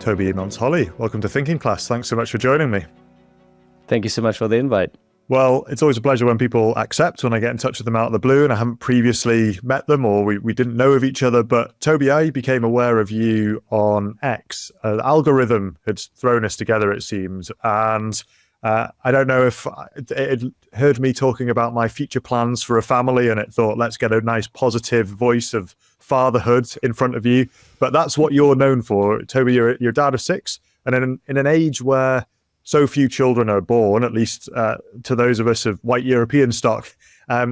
Tobi Emonts-Holley, welcome to Thinking Class. Thanks so much for joining me. Thank you so much for the invite. Well, it's always a pleasure when people accept, when I get in touch with them out of the blue and I haven't previously met them or we didn't know of each other. But Tobi, I became aware of you on X. An algorithm had thrown us together, it seems. And I don't know if it heard me talking about my future plans for a family and it thought, let's get a nice positive voice of fatherhood in front of you. But that's what you're known for. Tobi, you're a dad of 6. And in an age where so few children are born, at least to those of us of white European stock,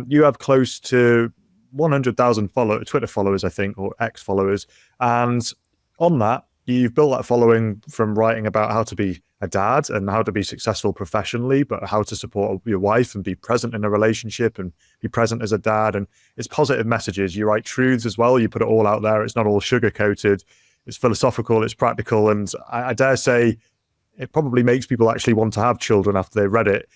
you have close to 100,000 Twitter followers, I think, or X followers. And on that, you've built that following from writing about how to be a dad and how to be successful professionally, but how to support your wife and be present in a relationship and be present as a dad. And it's positive messages. You write truths as well. You put it all out there. It's not all sugar-coated. It's philosophical. It's practical. And I dare say it probably makes people actually want to have children after they've read it,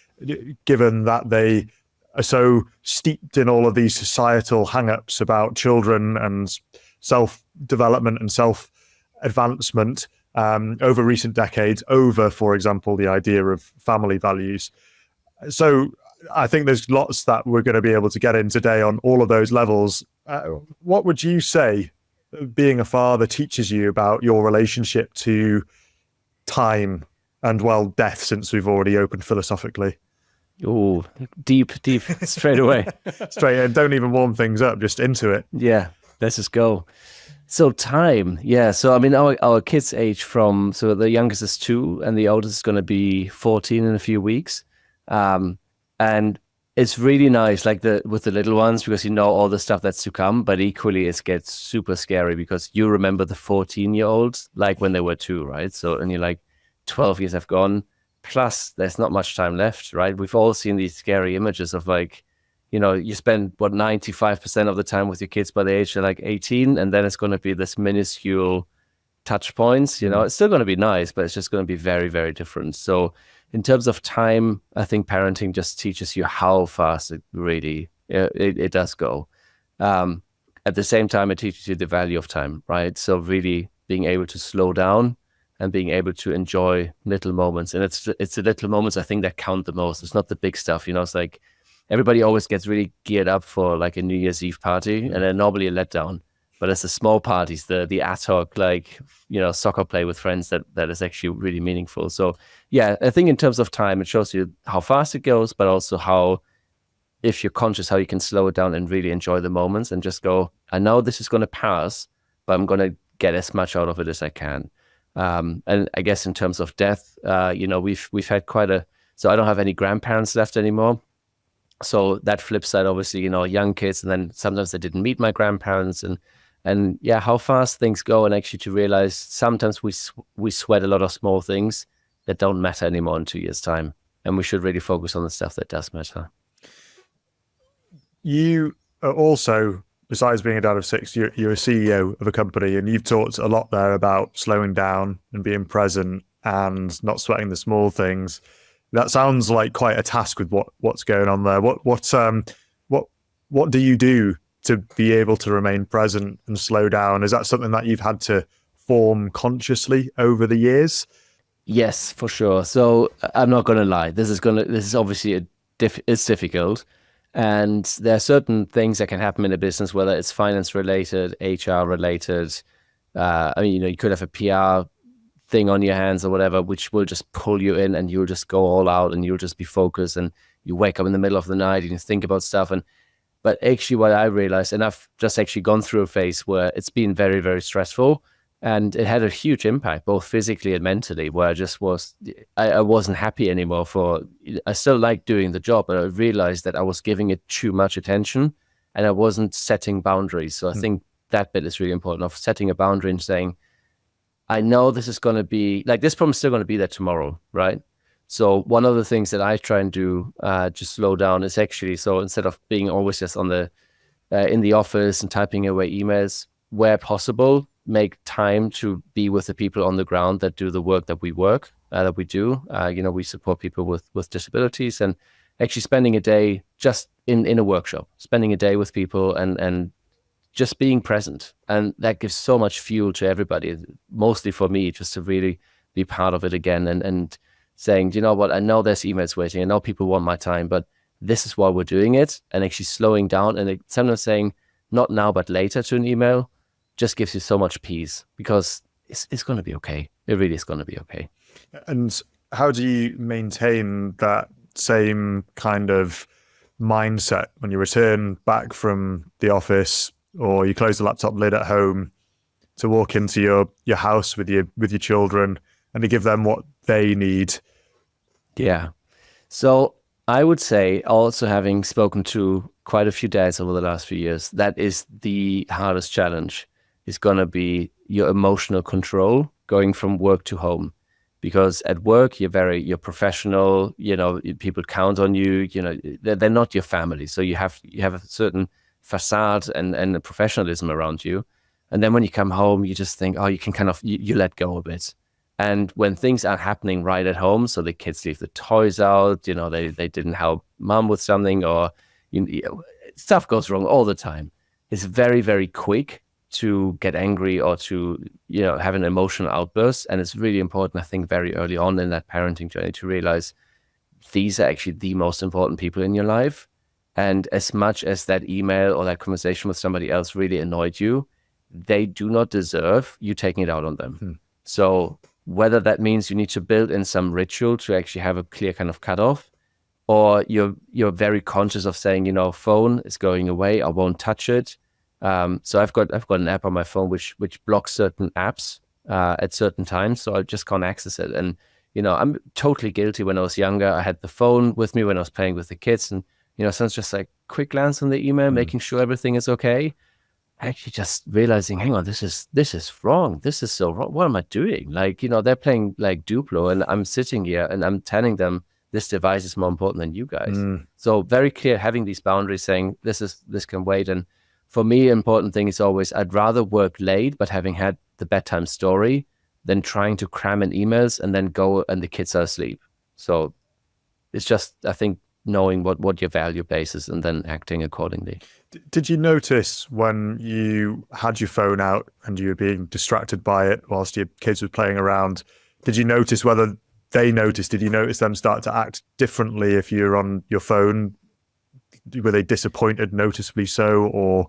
given that they are so steeped in all of these societal hang-ups about children and self-development and self-advancement over recent decades, over, for example, the idea of family values. So I think there's lots that we're going to be able to get in today on all of those levels. What would you say being a father teaches you about your relationship to time and, well, death, since we've already opened philosophically? Oh, deep, straight away. Straight in, don't even warm things up, just into it. Yeah, let's just go. So time, yeah. So I mean, our kids age from, so the youngest is 2 and the oldest is going to be 14 in a few weeks. And it's really nice, like with the little ones, because you know all the stuff that's to come, but equally it gets super scary because you remember the 14-year-olds like when they were 2, right? So, and you're like, 12 years have gone, plus there's not much time left, right? We've all seen these scary images of, like, you know, you spend 95% of the time with your kids by the age of like 18, and then it's going to be this minuscule touch points. You know, it's still going to be nice, but it's just going to be very, very different. So in terms of time, I think parenting just teaches you how fast it really it does go. At the same time, it teaches you the value of time, right? So really being able to slow down and being able to enjoy little moments. And it's the little moments, I think, that count the most. It's not the big stuff. You know, it's like everybody always gets really geared up for like a New Year's Eve party, and then normally a letdown. But it's the small parties, the ad hoc, like, you know, soccer play with friends that is actually really meaningful. So yeah, I think in terms of time, it shows you how fast it goes, but also how, if you're conscious, how you can slow it down and really enjoy the moments and just go, I know this is going to pass, but I'm going to get as much out of it as I can. And I guess in terms of death, you know, we've had so I don't have any grandparents left anymore. So that flip side, obviously, you know, young kids, and then sometimes they didn't meet my grandparents, and yeah, how fast things go, and actually to realize sometimes we sweat a lot of small things that don't matter anymore in 2 years' time, and we should really focus on the stuff that does matter. You are also, besides being a dad of 6, you're a CEO of a company, and you've talked a lot there about slowing down and being present and not sweating the small things. That sounds like quite a task with what's going on there. What do you do to be able to remain present and slow down? Is that something that you've had to form consciously over the years? Yes, for sure. So I'm not going to lie. This is obviously it's difficult. And there are certain things that can happen in a business, whether it's finance related, HR related. I mean, you know, you could have a PR thing on your hands or whatever, which will just pull you in, and you'll just go all out, and you'll just be focused, and you wake up in the middle of the night and you think about stuff. But actually what I realized, and I've just actually gone through a phase where it's been very, very stressful, and it had a huge impact, both physically and mentally, where I wasn't happy anymore I still like doing the job, but I realized that I was giving it too much attention and I wasn't setting boundaries. So I think that bit is really important, of setting a boundary and saying, I know this is going to be, like, this problem's still going to be there tomorrow, right? So one of the things that I try and do to slow down is actually, so instead of being always just on in the office and typing away emails, where possible, make time to be with the people on the ground that do the work that we do. You know, we support people with disabilities, and actually spending a day just in a workshop, spending a day with people and just being present. And that gives so much fuel to everybody, mostly for me, just to really be part of it again, and saying, do you know what, I know there's emails waiting, I know people want my time, but this is why we're doing it. And actually slowing down and sometimes saying not now but later to an email just gives you so much peace, because it's going to be okay. It really is going to be okay. And how do you maintain that same kind of mindset when you return back from the office, or you close the laptop lid at home, to walk into your house with your children and to give them what they need? Yeah. So I would say, also having spoken to quite a few dads over the last few years, that is the hardest challenge, is going to be your emotional control going from work to home. Because at work, you're professional, people count on you, they're not your family. So you have a certain facade and a professionalism around you. And then when you come home, you just think, oh, you can kind of, you let go a bit. And when things are happening right at home, so the kids leave the toys out, they didn't help mom with something, or stuff goes wrong all the time. It's very, very quick to get angry or to have an emotional outburst. And it's really important, I think, very early on in that parenting journey to realize these are actually the most important people in your life. And as much as that email or that conversation with somebody else really annoyed you, they do not deserve you taking it out on them. So whether that means you need to build in some ritual to actually have a clear kind of cutoff, or you're very conscious of saying, phone is going away, I won't touch it. So I've got an app on my phone which blocks certain apps at certain times, so I just can't access it. And I'm totally guilty. When I was younger, I had the phone with me when I was playing with the kids, and someone's just like quick glance on the email, making sure everything is okay. Actually, just realizing, hang on, this is wrong. This is so wrong. What am I doing? Like, they're playing like Duplo, and I'm sitting here and I'm telling them this device is more important than you guys. So very clear, having these boundaries, saying this can wait. And for me, important thing is always, I'd rather work late, but having had the bedtime story, than trying to cram in emails and then go and the kids are asleep. So it's just, I think, knowing what your value base is and then acting accordingly. Did you notice when you had your phone out and you were being distracted by it whilst your kids were playing around, did you notice whether they noticed? Did you notice them start to act differently if you're on your phone? Were they disappointed, noticeably so, or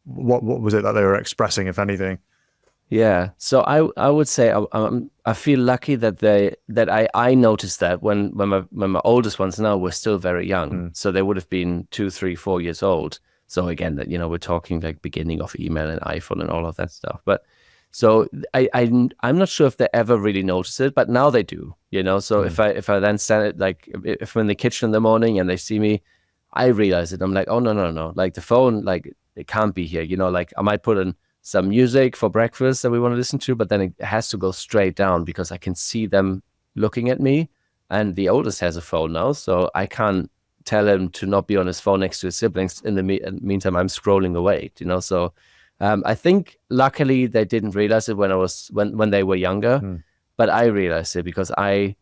what was it that they were expressing, if anything? Yeah, so I would say I feel lucky that I noticed that when my oldest ones now were still very young, so they would have been 2, 3, 4 years old. So again, that we're talking like beginning of email and iPhone and all of that stuff. But so I'm not sure if they ever really notice it, but now they do. So if I then stand it, like if I'm in the kitchen in the morning and they see me, I realize it. I'm like, oh no, like the phone, like it can't be here. Like I might put in some music for breakfast that we want to listen to, but then it has to go straight down because I can see them looking at me. And the oldest has a phone now, so I can't tell him to not be on his phone next to his siblings. In the meantime, I'm scrolling away, So I think luckily they didn't realize it when they were younger, but I realized it because I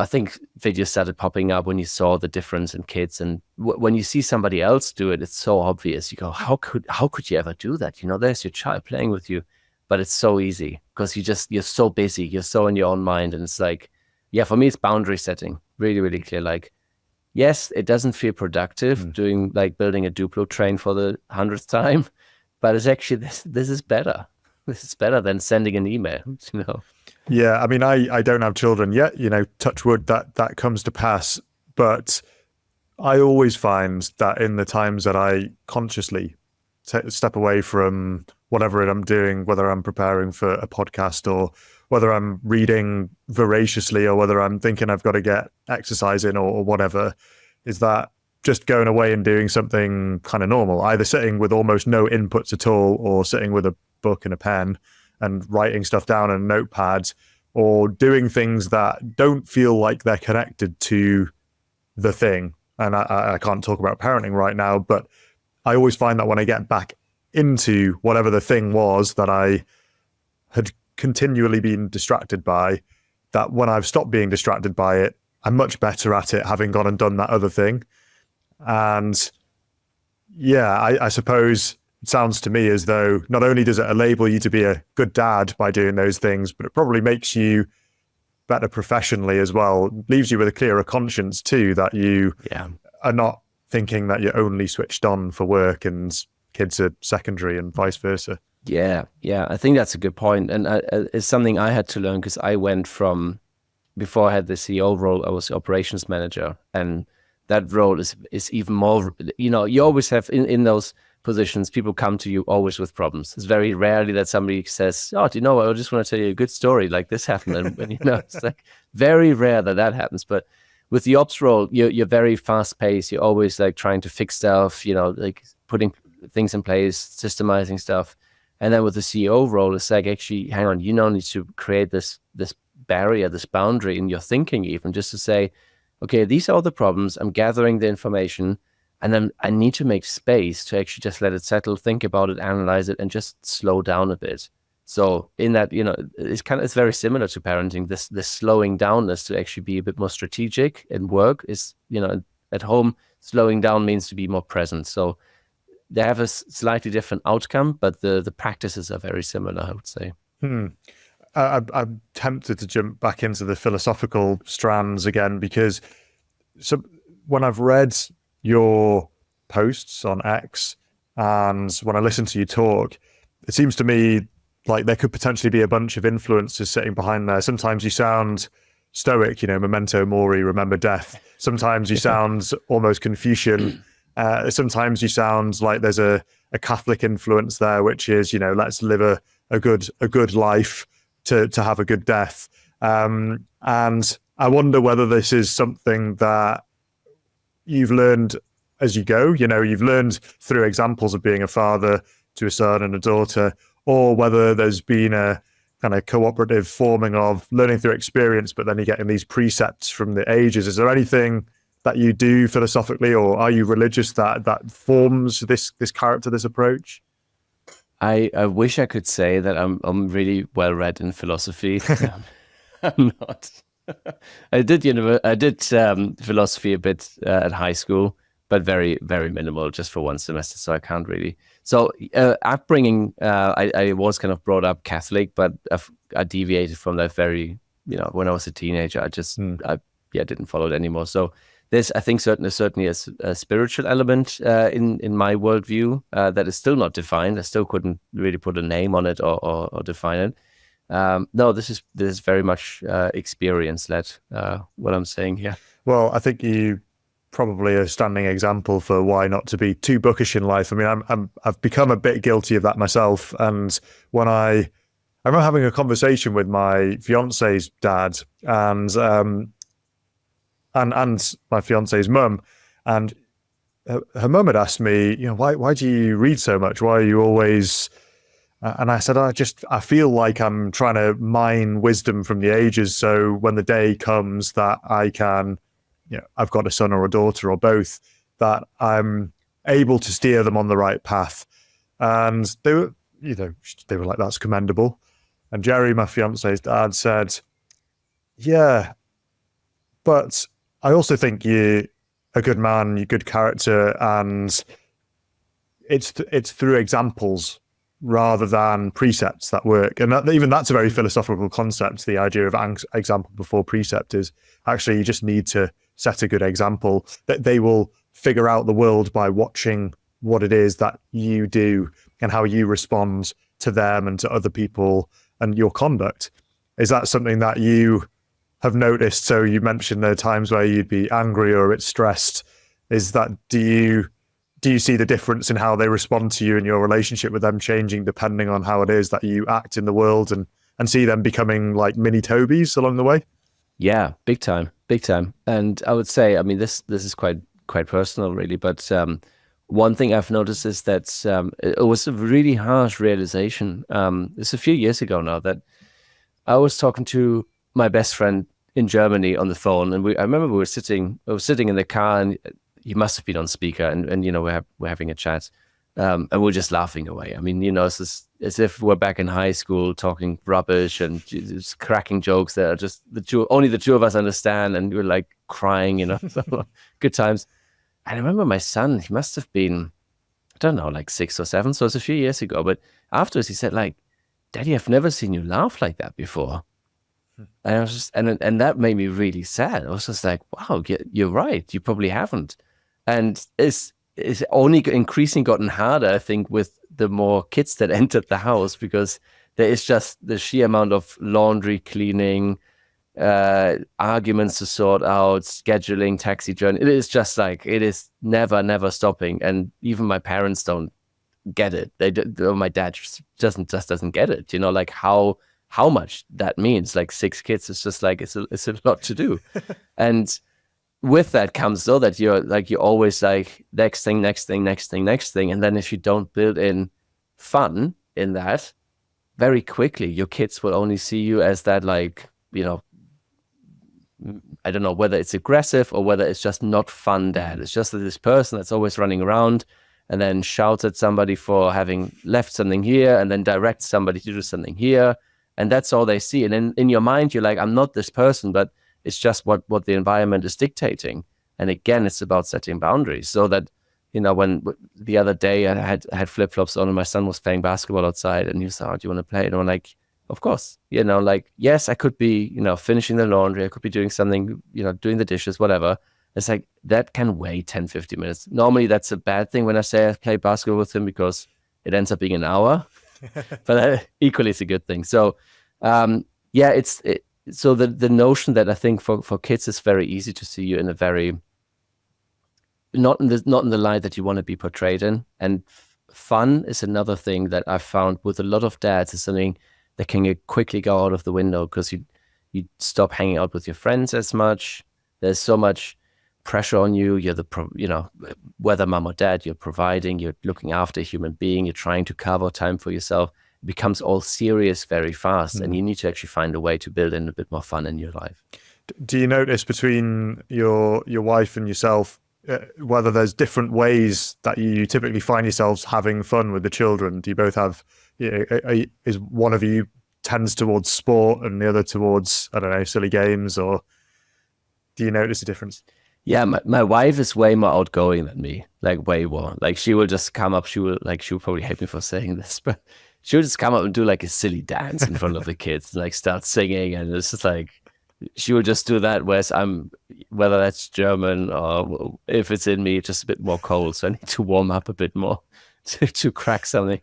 think videos started popping up when you saw the difference in kids, and when you see somebody else do it, it's so obvious. You go, how could you ever do that? There's your child playing with you, but it's so easy because you're so busy, you're so in your own mind, and it's like, yeah, for me, it's boundary setting, really, really clear. Like, yes, it doesn't feel productive doing like building a Duplo train for the 100th time, but it's actually this is better. This is better than sending an email, Yeah, I mean, I don't have children yet, touch wood that comes to pass. But I always find that in the times that I consciously step away from whatever I'm doing, whether I'm preparing for a podcast or whether I'm reading voraciously or whether I'm thinking I've got to get exercise in or whatever, is that just going away and doing something kind of normal, either sitting with almost no inputs at all or sitting with a book and a pen and writing stuff down on a notepad, or doing things that don't feel like they're connected to the thing. And I can't talk about parenting right now, but I always find that when I get back into whatever the thing was that I had continually been distracted by, that when I've stopped being distracted by it, I'm much better at it, having gone and done that other thing. And yeah, I suppose it sounds to me as though not only does it enable you to be a good dad by doing those things, but it probably makes you better professionally as well. It leaves you with a clearer conscience too, that you are not thinking that you're only switched on for work and kids are secondary and vice versa. Yeah, I think that's a good point. And it's something I had to learn, because I went from, before I had the CEO role, I was the operations manager. And that role is even more, you always have in those positions, people come to you always with problems. It's very rarely that somebody says, oh, do you know what, I just want to tell you a good story, like this happened. And it's like very rare that happens. But with the ops role, you're very fast paced. You're always like trying to fix stuff, like putting things in place, systemizing stuff. And then with the CEO role, it's like, actually, hang on, you now need to create this barrier, this boundary in your thinking, even just to say, okay, these are all the problems. I'm gathering the information, and then I need to make space to actually just let it settle, think about it, analyze it, and just slow down a bit. So in that, it's very similar to parenting. This slowing downness to actually be a bit more strategic and work is, at home, slowing down means to be more present. So they have a slightly different outcome, but the practices are very similar, I would say. I'm tempted to jump back into the philosophical strands again, because when I've read your posts on X and when I listen to you talk, it seems to me like there could potentially be a bunch of influences sitting behind there. Sometimes you sound stoic, memento mori, remember death. Sometimes you sound almost Confucian. Sometimes you sound like there's a Catholic influence there, which is, let's live a good life to have a good death. And I wonder whether this is something that you've learned as you go. You've learned through examples of being a father to a son and a daughter, or whether there's been a kind of cooperative forming of learning through experience, but then you're getting these precepts from the ages. Is there anything that you do philosophically, or are you religious, that forms this character, this approach? I wish I could say that I'm really well read in philosophy. I'm not. I did philosophy a bit at high school, but very, very minimal, just for one semester. So I can't really. So upbringing, I was kind of brought up Catholic, but I deviated from that very, when I was a teenager. I just didn't follow it anymore. So there's, I think, certainly a spiritual element in my worldview that is still not defined. I still couldn't really put a name on it or define it. No, this is very much experience led. What I'm saying here. Well, I think you probably a standing example for why not to be too bookish in life. I mean, I've become a bit guilty of that myself. And when I remember having a conversation with my fiance's dad and my fiance's mum, and her mum had asked me, why do you read so much? Why are you always? And I said, I feel like I'm trying to mine wisdom from the ages. So when the day comes that I can, I've got a son or a daughter or both, that I'm able to steer them on the right path. And they were like, that's commendable. And Jerry, my fiance's dad, said, yeah, but I also think you're a good man, you're good character, and it's through examples rather than precepts that work. And that's a very philosophical concept. The idea of example before precept is actually you just need to set a good example, that they will figure out the world by watching what it is that you do and how you respond to them and to other people and your conduct. Is that something that you have noticed? So you mentioned there are times where you'd be angry or a bit stressed. Is that, do you see the difference in how they respond to you and your relationship with them changing depending on how it is that you act in the world, and see them becoming like mini Tobis along the way? Yeah, big time. And I would say, I mean, this is quite personal, really. But one thing I've noticed is that it was a really harsh realization. It's a few years ago now that I was talking to my best friend in Germany on the phone, and I remember I was sitting in the car, and he must have been on speaker, and we're having a chat, and we're just laughing away. I mean, it's as if we're back in high school talking rubbish and just cracking jokes that are just only the two of us understand, and we're like crying, so good times. And I remember my son, he must have been don't know, like 6 or 7. So it's a few years ago. But afterwards he said like, Daddy, I've never seen you laugh like that before. And I was just, and that made me really sad. I was just like, wow, you're right. You probably haven't. And it's only increasingly gotten harder, I think, with the more kids that entered the house, because there is just the sheer amount of laundry, cleaning, arguments to sort out, scheduling, taxi journey. It is just like, it is never stopping. And even my parents don't get it. My dad just doesn't get it. Like how much that means. Like 6 kids is just like it's a lot to do. And with that comes though that you're always like next thing, and then if you don't build in fun in that, very quickly your kids will only see you as that, like, I don't know whether it's aggressive or whether it's just not fun dad. It's just this person that's always running around and then shouts at somebody for having left something here, and then directs somebody to do something here. And that's all they see. And in your mind, you're like, I'm not this person, but it's just what the environment is dictating. And again, it's about setting boundaries so that, when the other day I had flip-flops on and my son was playing basketball outside and he was like, oh, do you want to play? And I'm like, of course, like, yes, I could be, finishing the laundry. I could be doing something, doing the dishes, whatever. It's like, that can wait 10, 15 minutes. Normally that's a bad thing when I say I play basketball with him, because it ends up being an hour. But equally, it's a good thing. So, so the notion that I think for kids is very easy to see you in a very not in the light that you want to be portrayed in. And fun is another thing that I've found with a lot of dads is something that can quickly go out of the window, because you stop hanging out with your friends as much. There's so much pressure on you. You're whether mom or dad, you're providing, you're looking after a human being, you're trying to carve out time for yourself. It becomes all serious very fast, and you need to actually find a way to build in a bit more fun in your life. Do you notice between your wife and yourself whether there's different ways that you typically find yourselves having fun with the children? Do you both have, is one of you tends towards sport and the other towards, I don't know, silly games, or do you notice a difference? Yeah, my wife is way more outgoing than me, like way more. Like she will just come up, she will probably hate me for saying this, but she'll just come up and do like a silly dance in front of the kids, and like start singing, and it's just like, she will just do that, whereas whether that's German or if it's in me, just a bit more cold, so I need to warm up a bit more to crack something.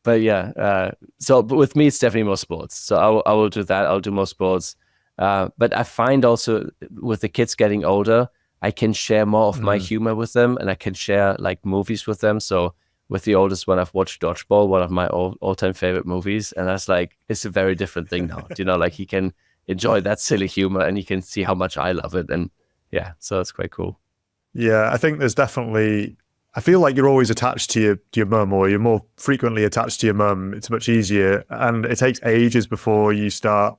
But yeah, but with me, it's definitely more sports. So I will do that. I'll do more sports. But I find also with the kids getting older, I can share more of my humor with them, and I can share like movies with them. So with the oldest one, I've watched Dodgeball, one of my all-time favorite movies. And that's like, it's a very different thing now. Like he can enjoy that silly humor, and you can see how much I love it. And yeah, so it's quite cool. Yeah, I think there's definitely, I feel like you're always attached to your mum, or you're more frequently attached to your mum. It's much easier, and it takes ages before you start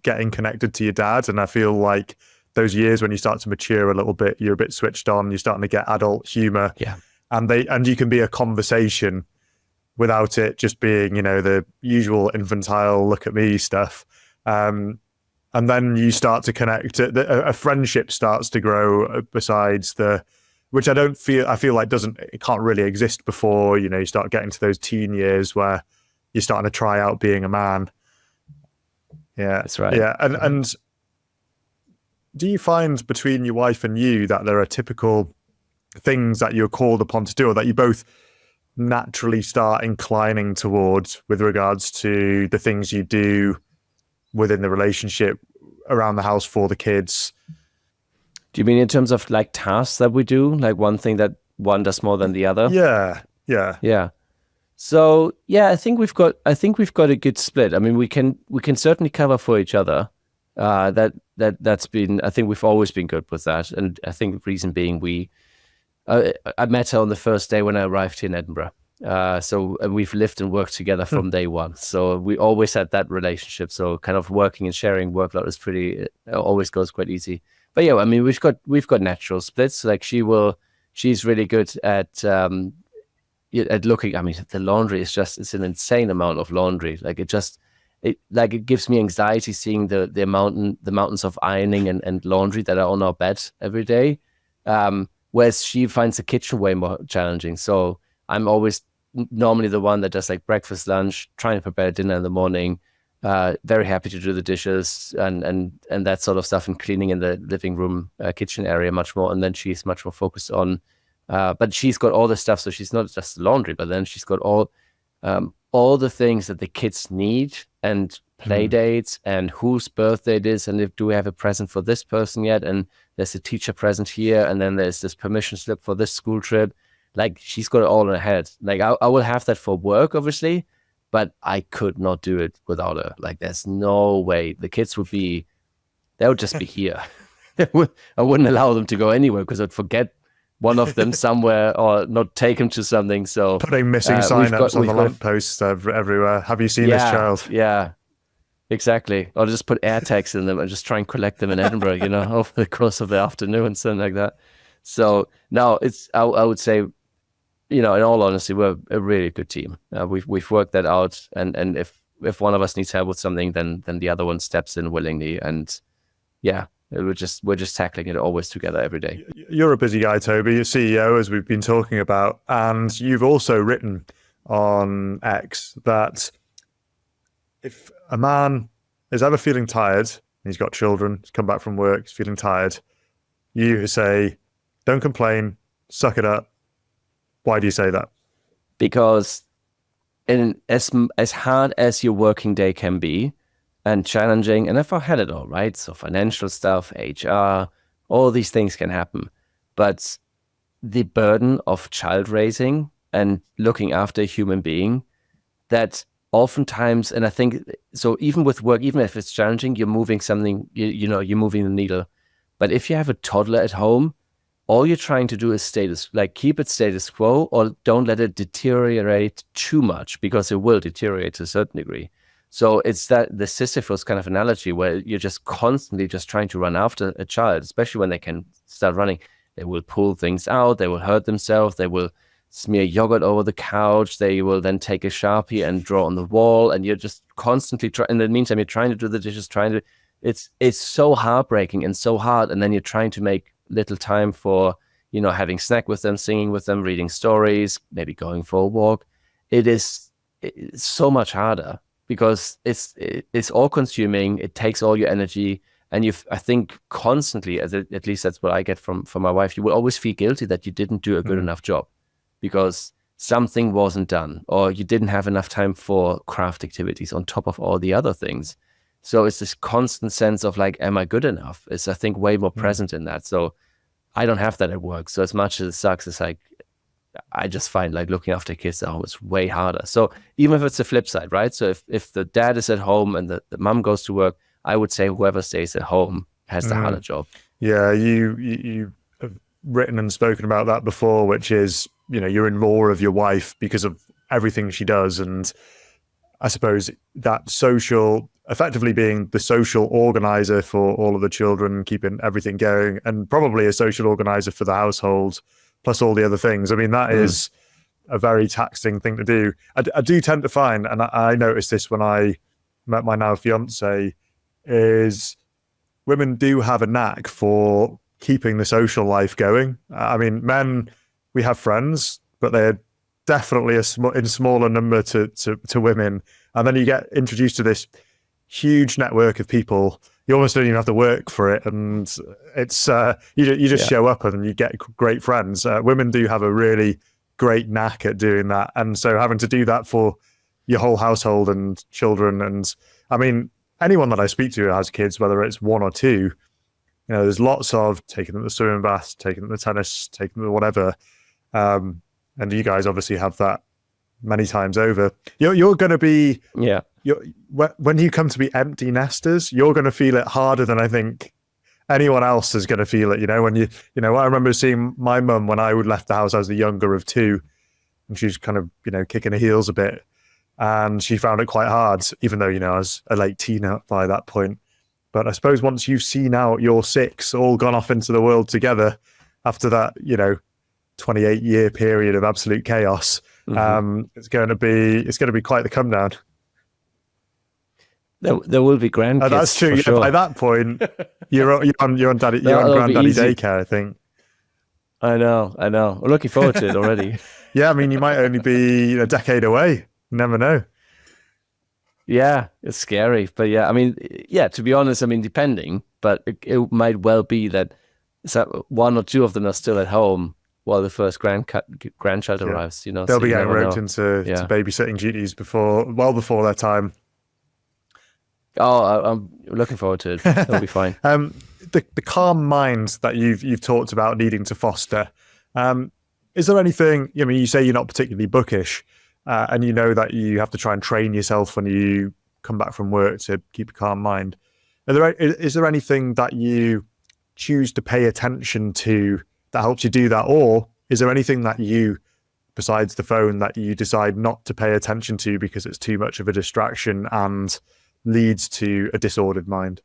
getting connected to your dad. And I feel like those years when you start to mature a little bit, you're a bit switched on, you're starting to get adult humor. Yeah. And you can be a conversation without it just being, the usual infantile look at me stuff. And then you start to connect. A friendship starts to grow besides which I feel like it can't really exist before, you start getting to those teen years where you're starting to try out being a man. Yeah, that's right. Yeah. And do you find between your wife and you that there are typical things that you're called upon to do, or that you both naturally start inclining towards with regards to the things you do within the relationship around the house for the kids? Do you mean in terms of like tasks that we do, like one thing that one does more than the other? Yeah. So yeah, I think we've got a good split. I mean, we can certainly cover for each other. That's been, I think we've always been good with that. And I think the reason being I met her on the first day when I arrived here in Edinburgh. So we've lived and worked together from day one. So we always had that relationship. So kind of working and sharing workload is always goes quite easy. But yeah, I mean, we've got natural splits. Like she's really good at looking. I mean, the laundry is it's an insane amount of laundry. Like it gives me anxiety seeing the mountains of ironing and laundry that are on our bed every day. Whereas she finds the kitchen way more challenging. So I'm always normally the one that does like breakfast, lunch, trying to prepare dinner in the morning. Very happy to do the dishes and that sort of stuff, and cleaning in the living room, kitchen area much more. And then she's much more focused on, but she's got all the stuff. So she's not just laundry, but then she's got all the things that the kids need, and play dates, and whose birthday it is, and do we have a present for this person yet? And there's a teacher present here, and then there's this permission slip for this school trip. Like, she's got it all in her head. Like, I will have that for work, obviously, but I could not do it without her. Like, there's no way. The kids they would just be here. I wouldn't allow them to go anywhere because I'd forget one of them somewhere or not take them to something. So putting missing sign-ups on the lampposts everywhere. Have you seen this child? Yeah, exactly. Or just put air tags in them and just try and collect them in Edinburgh, over the course of the afternoon, something like that. So no, I would say, in all honesty, we're a really good team. We've worked that out, and if one of us needs help with something, then the other one steps in willingly, and yeah. We're just tackling it always together every day. You're a busy guy, Tobi. You're CEO, as we've been talking about, and you've also written on X that if a man is ever feeling tired, he's got children, he's come back from work, he's feeling tired, you say, don't complain, suck it up. Why do you say that? Because as hard as your working day can be, and challenging, and I've had it all, right? So financial stuff, HR, all these things can happen. But the burden of child raising and looking after a human being, that oftentimes, and I think, so even with work, even if it's challenging, you're moving something, you're moving the needle. But if you have a toddler at home, all you're trying to do is keep it status quo, or don't let it deteriorate too much, because it will deteriorate to a certain degree. So it's that the Sisyphus kind of analogy where you're just constantly just trying to run after a child, especially when they can start running. They will pull things out, they will hurt themselves, they will smear yogurt over the couch, they will then take a Sharpie and draw on the wall, and you're just constantly in the meantime, you're trying to do the dishes, it's so heartbreaking and so hard. And then you're trying to make little time for, having snack with them, singing with them, reading stories, maybe going for a walk. It's so much harder, because it's all consuming. It takes all your energy, and I think constantly, at least that's what I get from my wife, you will always feel guilty that you didn't do a good enough job, because something wasn't done, or you didn't have enough time for craft activities on top of all the other things. So it's this constant sense of like, am I good enough? It's, I think, way more present in that. So I don't have that at work. So as much as it sucks, it's like, I just find like looking after kids at home is way harder. So even if it's the flip side, right? So if the dad is at home and the mom goes to work, I would say whoever stays at home has the harder job. Yeah, you have written and spoken about that before, which is, you're in more of your wife because of everything she does. And I suppose that effectively being the social organizer for all of the children, keeping everything going, and probably a social organizer for the household, plus all the other things. I mean, that is a very taxing thing to do. I do tend to find, and I noticed this when I met my now fiance, is women do have a knack for keeping the social life going. I mean, men, we have friends, but they're definitely in smaller number to women. And then you get introduced to this huge network of people. You almost don't even have to work for it, and it's you just show up and you get great friends. Women do have a really great knack at doing that, and so having to do that for your whole household and children, and I mean, anyone that I speak to who has kids, whether it's one or two, there's lots of taking them to the swimming bath, taking them to tennis, taking them to whatever, and you guys obviously have that many times over. You're going to be when you come to be empty nesters, you're going to feel it harder than I think anyone else is going to feel it. When I remember seeing my mum when I left the house. I was the younger of two, and she's kind of kicking her heels a bit, and she found it quite hard, even though I was a late teen by that point. But I suppose once you've seen out your six all gone off into the world together after that 28-year period of absolute chaos, it's going to be quite the come down. There will be grandkids. That's true. For sure. By that point, you're on granddaddy daycare, I think. I know. I'm looking forward to it already. Yeah, I mean, you might only be a decade away. You never know. Yeah, it's scary, but yeah, I mean, yeah, to be honest, I mean, depending, but it might well be that one or two of them are still at home while the first grandchild Yeah, arrives, they'll so be you getting never roped know. into Yeah. babysitting duties well before their time. Oh, I'm looking forward to it. It'll be fine. The calm mind that you've talked about needing to foster. Um, is there anything? I mean, you say you're not particularly bookish, and you know that you have to try and train yourself when you come back from work to keep a calm mind. Is there anything that you choose to pay attention to that helps you do that, or is there anything that you, besides the phone, that you decide not to pay attention to because it's too much of a distraction and leads to a disordered mind?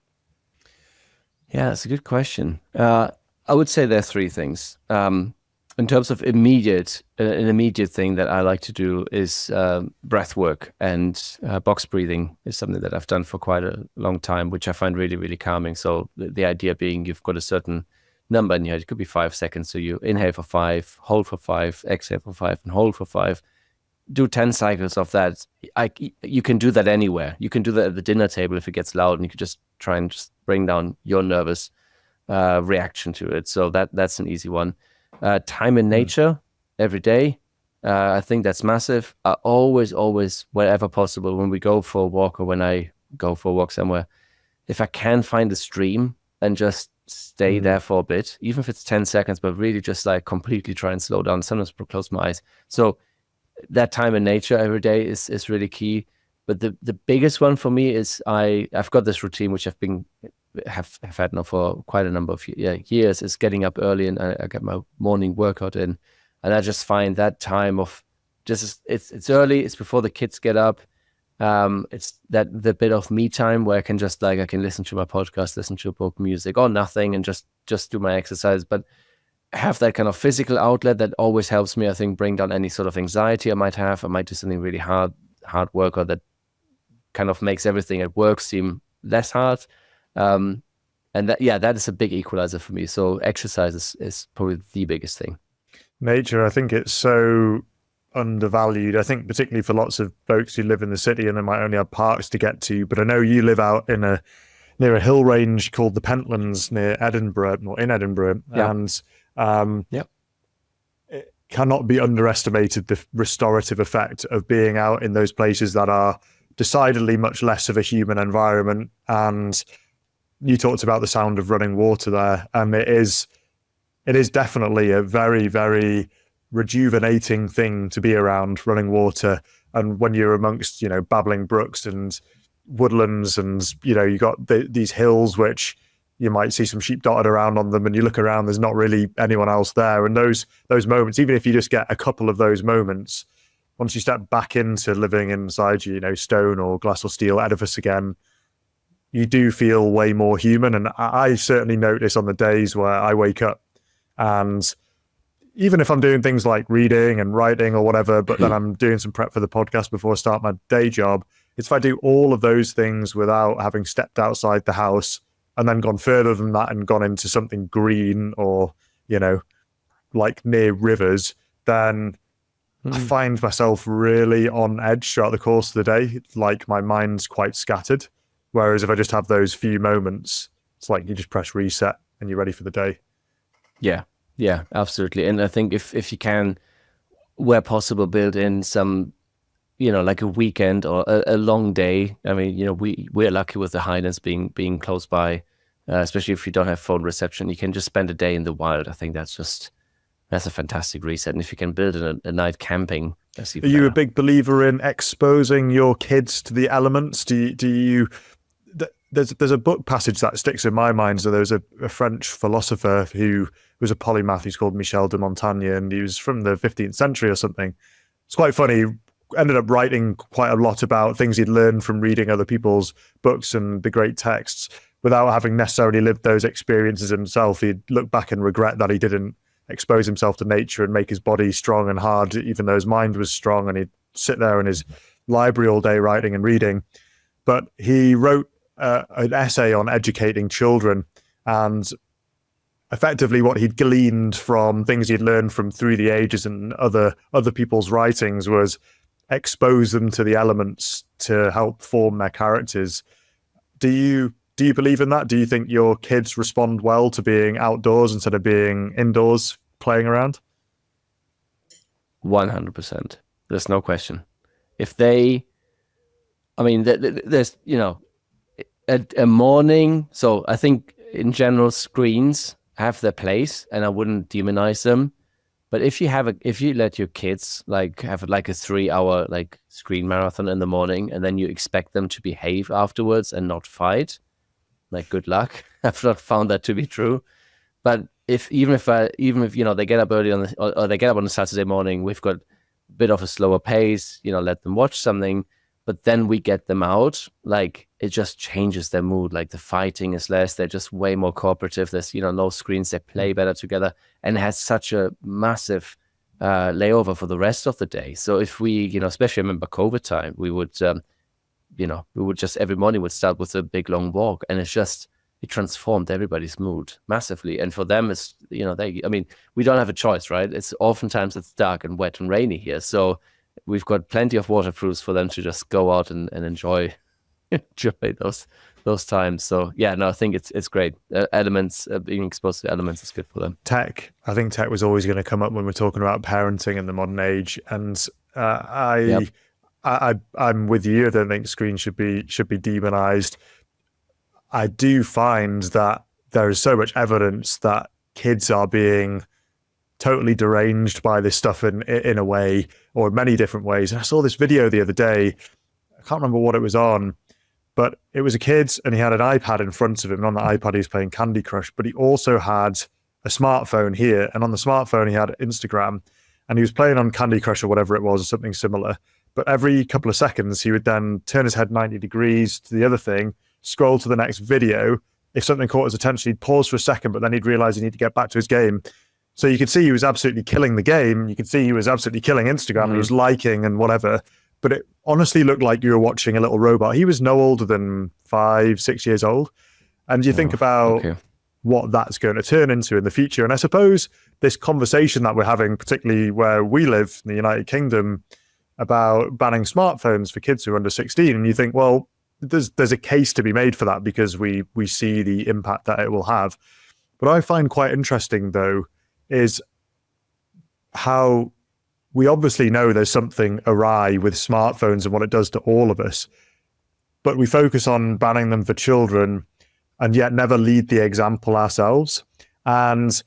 Yeah, that's a good question. I would say there are three things. In terms of an immediate thing that I like to do is breath work, and box breathing is something that I've done for quite a long time, which I find really, really calming. So the idea being you've got a certain number in your head. It could be 5 seconds. So you inhale for 5, hold for 5, exhale for 5, and hold for 5. Do 10 cycles of that. You can do that anywhere. You can do that at the dinner table if it gets loud, and you can just try and just bring down your nervous reaction to it. So that's an easy one. Time in nature every day. I think that's massive. I always, wherever possible, when we go for a walk or when I go for a walk somewhere, if I can find a stream and just stay there for a bit, even if it's 10 seconds, but really just like completely try and slow down. Sometimes close my eyes. So that time in nature every day is really key. But the biggest one for me is I've got this routine which have had now for quite a number of years, is getting up early, and I get my morning workout in, and I just find that time of just it's early, it's before the kids get up. It's the bit of me time where I can just I can listen to my podcast, listen to a book, music, or nothing, and just do my exercise, but have that kind of physical outlet that always helps me, I think, bring down any sort of anxiety I might have. I might do something really hard work, or that kind of makes everything at work seem less hard. And that is a big equalizer for me. So exercise is probably the biggest thing. Nature, I think it's so undervalued. I think particularly for lots of folks who live in the city and they might only have parks to get to. But I know you live out near a hill range called the Pentlands near Edinburgh, or in Edinburgh, Yeah. and it cannot be underestimated, the restorative effect of being out in those places that are decidedly much less of a human environment. And you talked about the sound of running water there, and it is definitely a very, very rejuvenating thing to be around, running water. And when you're amongst, babbling brooks and woodlands, and, you got these hills, which you might see some sheep dotted around on them, and you look around, there's not really anyone else there. And those moments, even if you just get a couple of those moments, once you step back into living inside, stone or glass or steel edifice again, you do feel way more human. And I certainly notice on the days where I wake up, and even if I'm doing things like reading and writing or whatever, but then I'm doing some prep for the podcast before I start my day job, it's if I do all of those things without having stepped outside the house and then gone further than that and gone into something green or, like near rivers, then I find myself really on edge throughout the course of the day. It's like my mind's quite scattered. Whereas if I just have those few moments, it's like you just press reset and you're ready for the day. Yeah, absolutely. And I think if you can, where possible, build in some, like a weekend or a long day. I mean, we're lucky with the Highlands being close by, especially if you don't have phone reception. You can just spend a day in the wild. I think that's a fantastic reset. And if you can build in a night camping, that's even Are you better. a big believer in exposing your kids to the elements? Do you there's a book passage that sticks in my mind. So there's a French philosopher who was a polymath who's called Michel de Montaigne, and he was from the 15th century or something. It's quite funny. He ended up writing quite a lot about things he'd learned from reading other people's books and the great texts without having necessarily lived those experiences himself. He'd look back and regret that he didn't expose himself to nature and make his body strong and hard, even though his mind was strong, and he'd sit there in his library all day writing and reading. But he wrote an essay on educating children, and effectively what he'd gleaned from things he'd learned from Through the Ages and other people's writings was expose them to the elements to help form their characters. Do you believe in that? Do you think your kids respond well to being outdoors instead of being indoors playing around? 100%. There's no question. If they, I mean, there's, a morning. So I think in general, screens have their place, and I wouldn't demonize them. But if you let your kids have a 3-hour screen marathon in the morning, and then you expect them to behave afterwards and not fight, good luck. I've not found that to be true. But even if they get up early or they get up on a Saturday morning, we've got a bit of a slower pace, let them watch something, but then we get them out, it just changes their mood. The fighting is less, they're just way more cooperative. There's, no screens, they play better together, and it has such a massive layover for the rest of the day. So if we, especially I remember COVID time, we would just every morning would start with a big long walk, and it transformed everybody's mood massively. And for them, it's, we don't have a choice, right? Oftentimes it's dark and wet and rainy here. So we've got plenty of waterproofs for them to just go out and enjoy those times. So yeah, no, I think it's great. Elements, being exposed to elements is good for them. I think tech was always going to come up when we're talking about parenting in the modern age. And I'm with you. I don't think screens should be demonized. I do find that there is so much evidence that kids are being totally deranged by this stuff in a way, or in many different ways. And I saw this video the other day. I can't remember what it was on, but it was a kid and he had an iPad in front of him. And on the iPad, he was playing Candy Crush, but he also had a smartphone here. And on the smartphone, he had Instagram, and he was playing on Candy Crush or whatever it was, or something similar. But every couple of seconds, he would then turn his head 90 degrees to the other thing, scroll to the next video. If something caught his attention, he'd pause for a second, but then he'd realize he needed to get back to his game. So you could see he was absolutely killing the game. You could see he was absolutely killing Instagram. He was liking and whatever. But it honestly looked like you were watching a little robot. He was no older than 5-6 years old. And you think about what that's going to turn into in the future. And I suppose this conversation that we're having, particularly where we live in the United Kingdom, about banning smartphones for kids who are under 16, and you think, well, there's a case to be made for that because we see the impact that it will have. What I find quite interesting, though, is how we obviously know there's something awry with smartphones and what it does to all of us, but we focus on banning them for children and yet never lead the example ourselves. And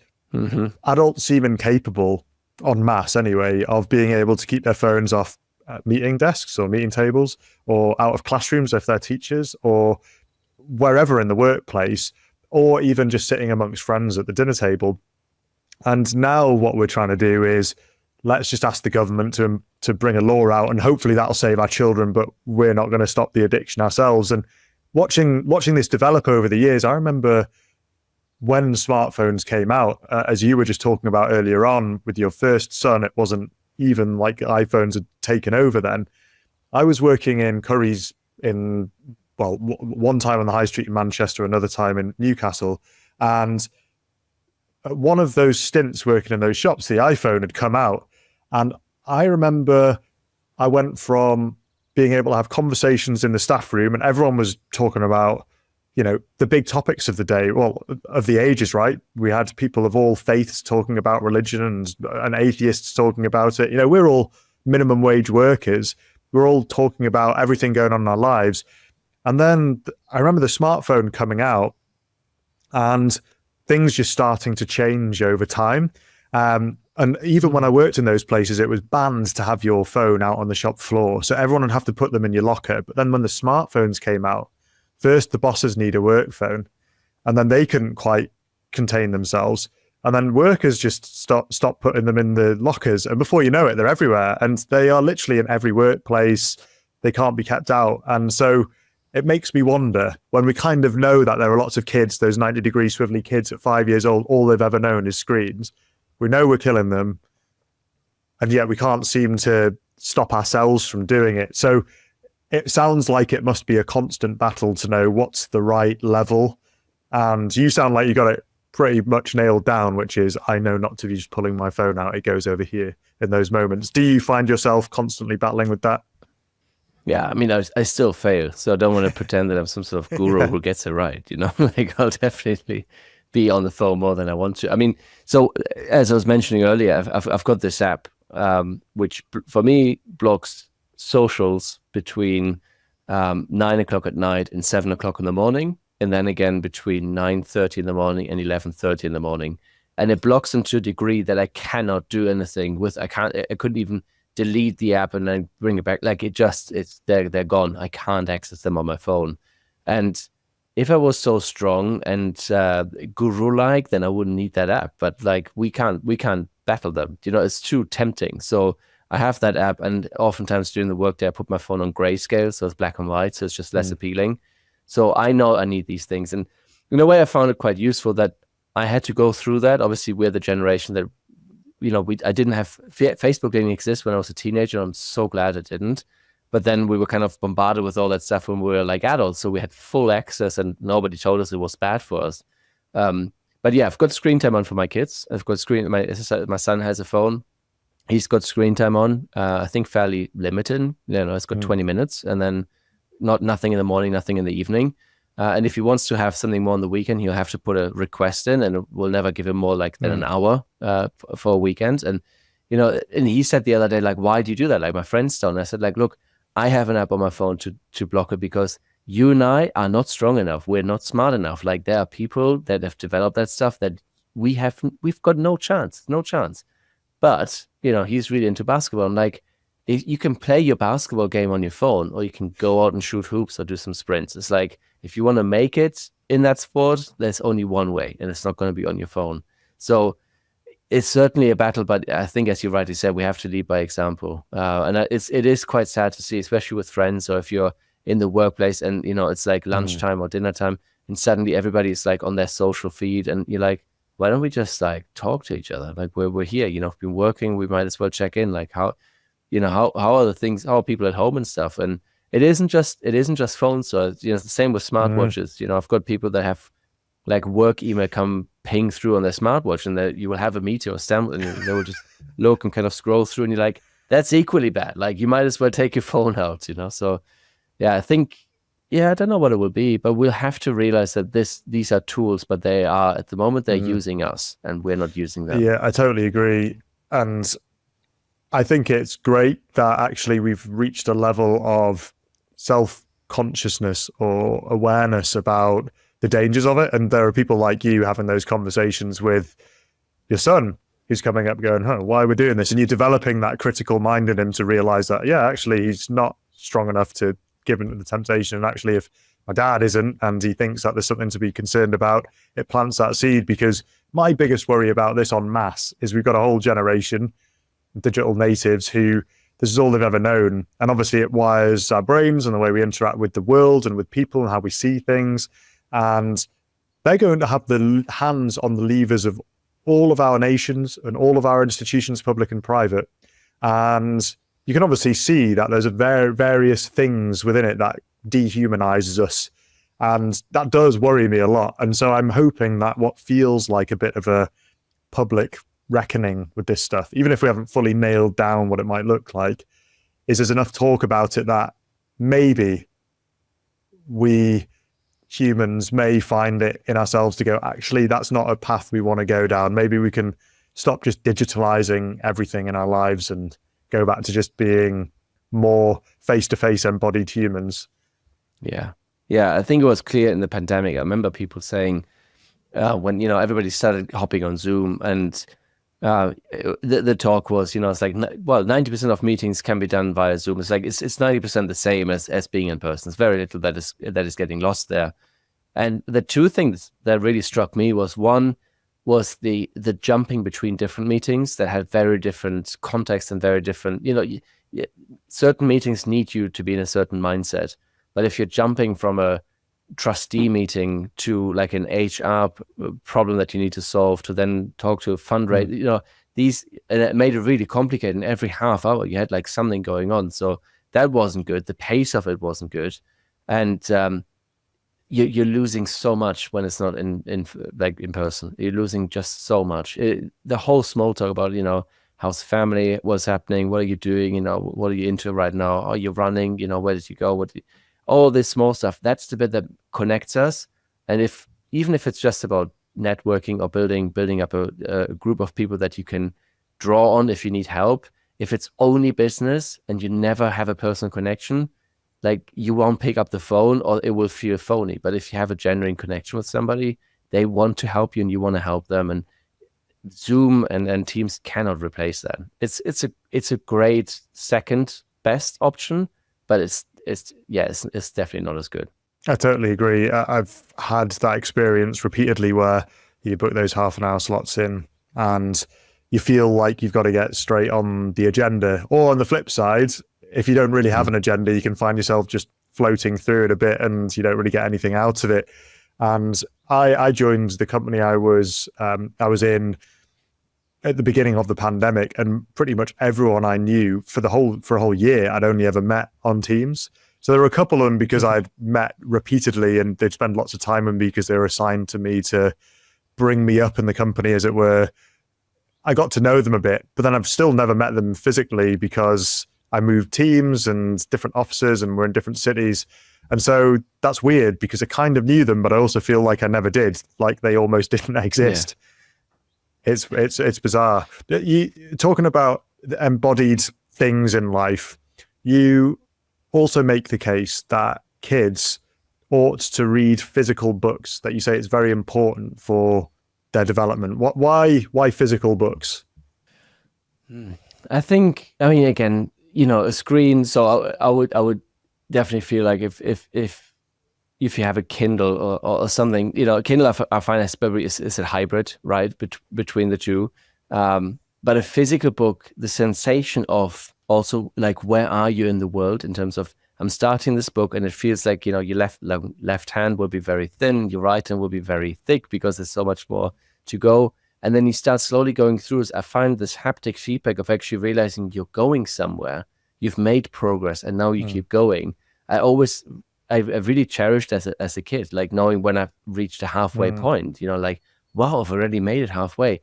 adults seem incapable, en masse anyway, of being able to keep their phones off meeting desks or meeting tables, or out of classrooms if they're teachers, or wherever in the workplace, or even just sitting amongst friends at the dinner table. And now what we're trying to do is, let's just ask the government to bring a law out, and hopefully that'll save our children, but we're not going to stop the addiction ourselves. And watching this develop over the years, I remember when smartphones came out, as you were just talking about earlier on with your first son, it wasn't even like iPhones had taken over then. I was working in Curry's one time on the high street in Manchester, another time in Newcastle. And one of those stints working in those shops, the iPhone had come out. And I remember I went from being able to have conversations in the staff room, and everyone was talking about, the big topics of the day, of the ages, right? We had people of all faiths talking about religion and atheists talking about it. We're all minimum wage workers. We're all talking about everything going on in our lives. And then I remember the smartphone coming out and things just starting to change over time. And even when I worked in those places, it was banned to have your phone out on the shop floor. So everyone would have to put them in your locker. But then when the smartphones came out, first the bosses need a work phone, and then they couldn't quite contain themselves. And then workers just stop putting them in the lockers. And before you know it, they're everywhere. And they are literally in every workplace. They can't be kept out. And so it makes me wonder, when we kind of know that there are lots of kids, those 90-degree swivelly kids at 5 years old, all they've ever known is screens. We know we're killing them, and yet we can't seem to stop ourselves from doing it. So it sounds like it must be a constant battle to know what's the right level. And you sound like you got it pretty much nailed down, which is I know not to be just pulling my phone out. It goes over here in those moments. Do you find yourself constantly battling with that? Yeah, I mean, I still fail, so I don't want to pretend that I'm some sort of guru Yeah. who gets it right, you know? Like, I'll definitely be on the phone more than I want to. I mean, so as I was mentioning earlier, I've got this app, which for me blocks socials between 9 o'clock at night and 7 o'clock in the morning, and then again between 9:30 in the morning and 11:30 in the morning. And it blocks them to a degree that I cannot do anything with. I couldn't even delete the app and then bring it back. Like they're gone. I can't access them on my phone. And if I was so strong and guru-like, then I wouldn't need that app. But like we can't battle them. You know, it's too tempting. So I have that app, and oftentimes during the workday, I put my phone on grayscale, so it's black and white, so it's just less appealing. So I know I need these things, and in a way, I found it quite useful that I had to go through that. Obviously, we're the generation that, you know, I didn't have Facebook didn't exist when I was a teenager. I'm so glad it didn't. But then we were kind of bombarded with all that stuff when we were like adults, so we had full access, and nobody told us it was bad for us. But yeah, I've got screen time on for my kids. I've got my son has a phone. He's got screen time on. I think fairly limited. You know, it's got 20 minutes, and then nothing in the morning, nothing in the evening. And if he wants to have something more on the weekend, he'll have to put a request in, and we'll never give him more like than an hour for a weekend. And you know, and he said the other day, like, why do you do that? Like my friends don't. I said, like, look, I have an app on my phone to block it because you and I are not strong enough. We're not smart enough. Like there are people that have developed that stuff that we've got no chance. But, you know, he's really into basketball. I'm like, you can play your basketball game on your phone, or you can go out and shoot hoops or do some sprints. It's like, if you want to make it in that sport, there's only one way, and it's not going to be on your phone. So it's certainly a battle, but I think, as you rightly said, we have to lead by example. And it is quite sad to see, especially with friends, or if you're in the workplace and, you know, it's like lunchtime or dinner time, and suddenly everybody is like on their social feed, and you're like, why don't we just like talk to each other? Like we're here, you know, we've been working, we might as well check in. Like how are the things, how are people at home and stuff? And it isn't just phones. So, you know, it's the same with smartwatches. You know, I've got people that have like work email come ping through on their smartwatch, and you will have a meeting or stamp, and they will just look and kind of scroll through, and you're like, that's equally bad. Like you might as well take your phone out, you know? So yeah, I think, I don't know what it will be, but we'll have to realize that these are tools, but they are, at the moment, they're using us, and we're not using them. Yeah, I totally agree. And I think it's great that actually we've reached a level of self-consciousness or awareness about the dangers of it. And there are people like you having those conversations with your son who's coming up going, why are we doing this? And you're developing that critical mind in him to realize that, actually, he's not strong enough to give in to the temptation. And actually, if my dad isn't, and he thinks that there's something to be concerned about, it plants that seed. Because my biggest worry about this en masse is we've got a whole generation, digital natives, who this is all they've ever known. And obviously it wires our brains and the way we interact with the world and with people and how we see things. And they're going to have the hands on the levers of all of our nations and all of our institutions, public and private. And you can obviously see that there's various things within it that dehumanizes us. And that does worry me a lot. And so I'm hoping that what feels like a bit of a public reckoning with this stuff, even if we haven't fully nailed down what it might look like, is there's enough talk about it that maybe we humans may find it in ourselves to go, actually, that's not a path we want to go down. Maybe we can stop just digitalizing everything in our lives and go back to just being more face-to-face embodied humans. Yeah. I think it was clear in the pandemic. I remember people saying when, you know, everybody started hopping on Zoom, and the talk was, you know, it's like, well, 90% of meetings can be done via Zoom. It's like it's 90% the same as being in person. It's very little that is getting lost there. And the two things that really struck me was, one was the jumping between different meetings that had very different context and very different, you know, certain meetings need you to be in a certain mindset. But if you're jumping from a trustee meeting to like an HR problem that you need to solve, to then talk to a fundraiser, you know, and it made it really complicated. And every half hour you had like something going on. So that wasn't good. The pace of it wasn't good. And you're losing so much when it's not in like in person. You're losing just so much. The whole small talk about, how's family, what's happening, what are you doing, what are you into right now? Are you running? Where did you go? All this small stuff. That's the bit that connects us. And even if it's just about networking or building up a group of people that you can draw on if you need help, if it's only business and you never have a personal connection, like you won't pick up the phone or it will feel phony. But if you have a genuine connection with somebody, they want to help you and you want to help them. And Zoom and Teams cannot replace that. It's a great second best option, but it's definitely not as good. I totally agree. I've had that experience repeatedly where you book those half an hour slots in and you feel like you've got to get straight on the agenda. Or on the flip side, if you don't really have an agenda, you can find yourself just floating through it a bit and you don't really get anything out of it. And I joined the company I was in at the beginning of the pandemic, and pretty much everyone I knew for a whole year, I'd only ever met on Teams. So there were a couple of them because I'd met repeatedly and they'd spend lots of time with me because they were assigned to me to bring me up in the company, as it were. I got to know them a bit, but then I've still never met them physically because I moved teams and different offices and we're in different cities. And so that's weird because I kind of knew them, but I also feel like I never did, like they almost didn't exist. Yeah. It's bizarre. Talking about embodied things in life, you also make the case that kids ought to read physical books, that you say it's very important for their development. Why physical books? I think, again, a screen. So I would definitely feel like if you have a Kindle or something, Kindle I find is a hybrid, right, between the two. But a physical book, the sensation of also like, where are you in the world in terms of, I'm starting this book and it feels like, your left hand will be very thin, your right hand will be very thick because there's so much more to go. And then you start slowly going through it. I find this haptic feedback of actually realizing you're going somewhere, you've made progress, and now you keep going. I really cherished as a kid, like knowing when I've reached a halfway point, like, wow, I've already made it halfway.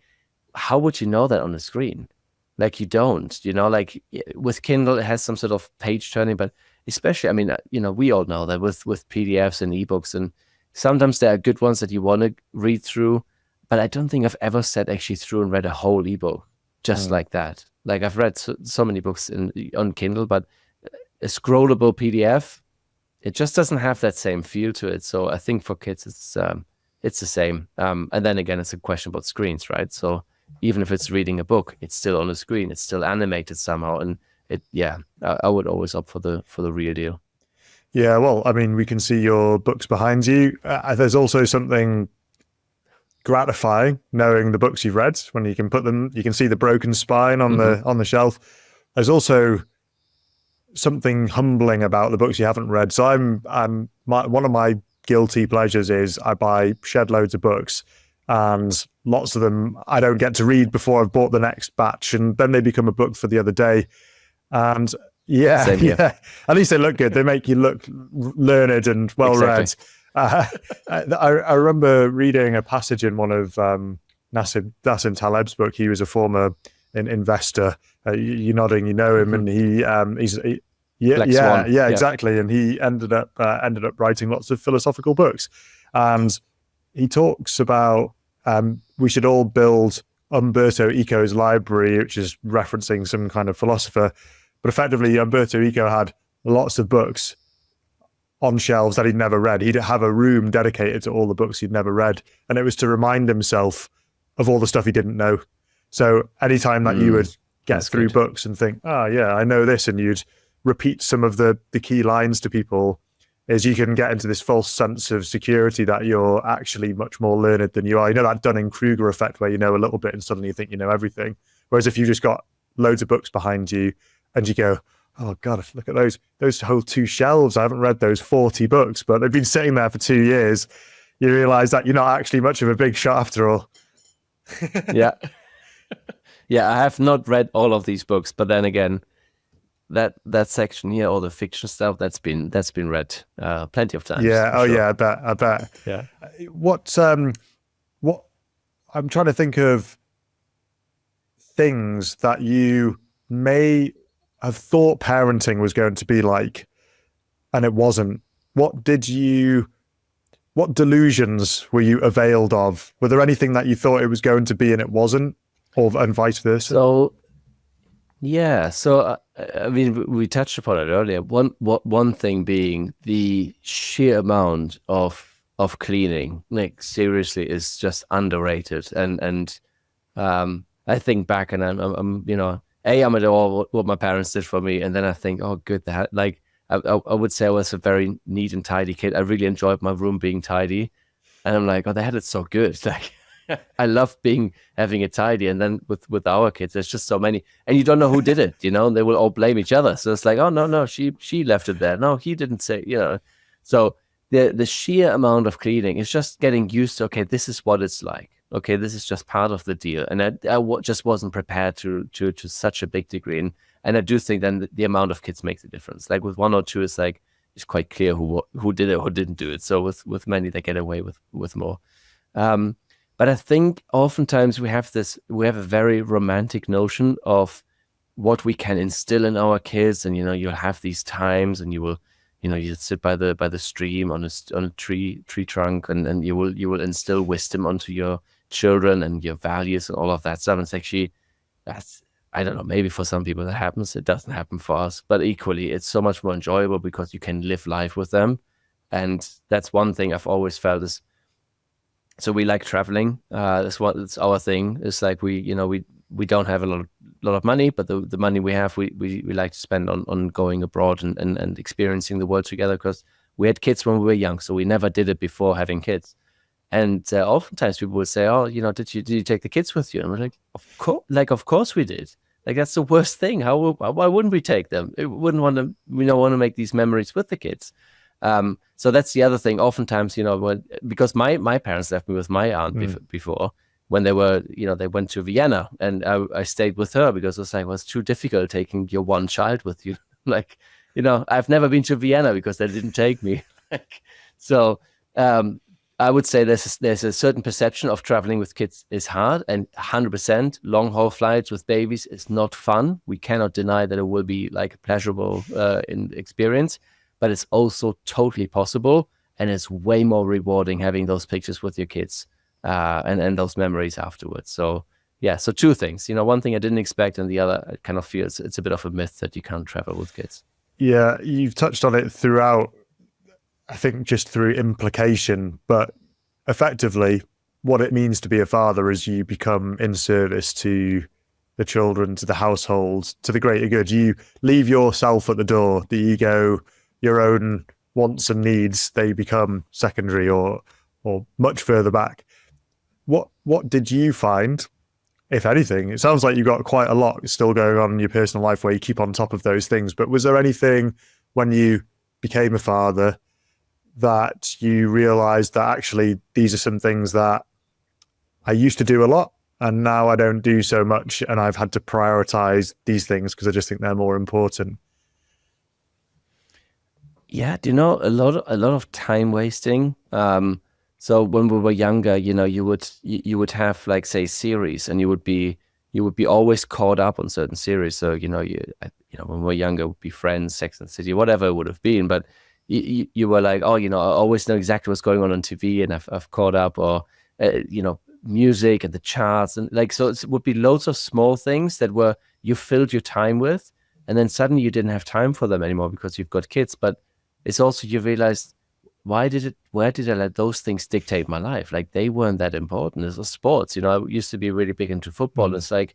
How would you know that on the screen? Like you don't, like with Kindle, it has some sort of page turning, but especially, we all know that with PDFs and ebooks, and sometimes there are good ones that you want to read through, but I don't think I've ever sat actually through and read a whole ebook just like that. Like I've read so many books on Kindle, but a scrollable PDF, it just doesn't have that same feel to it. So I think for kids, it's the same. And then again, it's a question about screens, right? So even if it's reading a book, it's still on a screen, it's still animated somehow, and I would always opt for the real deal. Yeah, well, we can see your books behind you. There's also something gratifying knowing the books you've read when you can put them. You can see the broken spine on the shelf. There's also something humbling about the books you haven't read. So one of my guilty pleasures is I buy shed loads of books, and lots of them I don't get to read before I've bought the next batch, and then they become a book for the other day. And at least they look good. They make you look learned and well read. I remember reading a passage in one of Nassim Taleb's book. He was a former investor. You're nodding, you know him, and he's exactly. And he ended up writing lots of philosophical books, and he talks about we should all build Umberto Eco's library, which is referencing some kind of philosopher. But effectively, Umberto Eco had lots of books on shelves that he'd never read. He'd have a room dedicated to all the books he'd never read, and it was to remind himself of all the stuff he didn't know. So anytime that you would get through books and think, oh yeah, I know this, and you'd repeat some of the key lines to people, is you can get into this false sense of security that you're actually much more learned than you are. You know, that Dunning-Kruger effect where you know a little bit and suddenly you think you know everything. Whereas if you just got loads of books behind you and you go, oh God, look at those whole 2 shelves. I haven't read those 40 books, but they've been sitting there for 2 years. You realize that you're not actually much of a big shot after all. Yeah. I have not read all of these books, but then again, that section here, all the fiction stuff, that's been read plenty of times. Yeah. I'm Oh sure. yeah. I bet. Yeah. What I'm trying to think of things that you may have thought parenting was going to be like, and it wasn't. What delusions were you availed of? Were there anything that you thought it was going to be and it wasn't, and vice versa? So yeah, so I mean, we touched upon it earlier. One thing being the sheer amount of cleaning, like seriously, is just underrated. And I think back, and I'm I'm at all what my parents did for me, and then I think, oh, good, that like I would say I was a very neat and tidy kid. I really enjoyed my room being tidy, and I'm like, oh, they had it so good. Like I love having it tidy. And then with our kids, there's just so many, and you don't know who did it. They will all blame each other. So it's like, oh no, she left it there. No, he didn't say. So the sheer amount of cleaning is just getting used to. Okay, this is what it's like. Okay, this is just part of the deal, and just wasn't prepared to such a big degree. And I do think then the amount of kids makes a difference. Like with one or two, it's quite clear who did it, who didn't do it. So with many, they get away with more. But I think oftentimes we have a very romantic notion of what we can instill in our kids, and you'll have these times, and you sit by the stream on a tree trunk, and you will instill wisdom onto your children and your values and all of that stuff. And it's actually, that's, I don't know, maybe for some people that happens. It doesn't happen for us, but equally it's so much more enjoyable because you can live life with them. And that's one thing I've always felt is, so we like traveling. It's our thing. It's like we don't have a lot of money, but the money we have, we like to spend on going abroad and experiencing the world together, because we had kids when we were young, so we never did it before having kids. And oftentimes people would say, "Oh, did you take the kids with you?" And we're like, of course we did. Like, that's the worst thing. Why wouldn't we take them? We don't want to make these memories with the kids. So that's the other thing. Oftentimes, because my parents left me with my aunt before, when they went to Vienna, and I stayed with her because it was like, well, it's too difficult taking your one child with you. Like, I've never been to Vienna because they didn't take me. So I would say there's a certain perception of traveling with kids is hard, and 100% long haul flights with babies is not fun. We cannot deny that it will be like a pleasurable experience, but it's also totally possible, and it's way more rewarding having those pictures with your kids and those memories afterwards. So yeah, so two things. One thing I didn't expect, and the other I kind of feel it's a bit of a myth that you can't travel with kids. Yeah, you've touched on it throughout, I think, just through implication, but effectively what it means to be a father is you become in service to the children, to the household, to the greater good. You leave yourself at the door, the ego, your own wants and needs, they become secondary or much further back. What did you find, if anything? It sounds like you got quite a lot still going on in your personal life where you keep on top of those things, but was there anything when you became a father that you realized that actually these are some things that I used to do a lot and now I don't do so much, and I've had to prioritize these things because I just think they're more important? Yeah, a lot of time wasting. So when we were younger, you would have, like, say, series, and you would be always caught up on certain series. So when we were younger, it would be Friends, Sex and the City, whatever it would have been. But you were like, oh, I always know exactly what's going on TV, and I've caught up, or music and the charts, and like, so it would be loads of small things that you filled your time with, and then suddenly you didn't have time for them anymore because you've got kids. But it's also, you realized, where did I let those things dictate my life? Like, they weren't that important. It was sports. I used to be really big into football. It's like,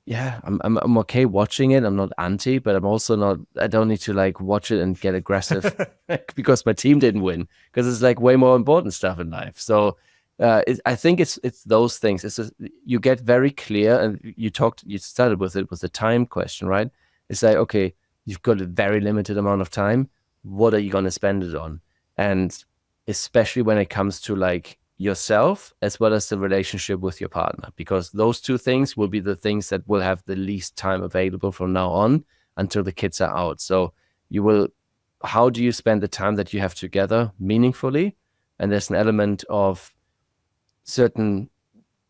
yeah, I'm okay watching it. I'm not anti, but I'm also not. I don't need to like watch it and get aggressive because my team didn't win. Because it's like way more important stuff in life. So I think it's those things. It's just, you get very clear, and you started with it was the time question, right? It's like, okay, you've got a very limited amount of time. What are you going to spend it on? And especially when it comes to like yourself as well as the relationship with your partner, because those two things will be the things that will have the least time available from now on. until the kids are out. So how do you spend the time that you have together meaningfully? And there's an element of certain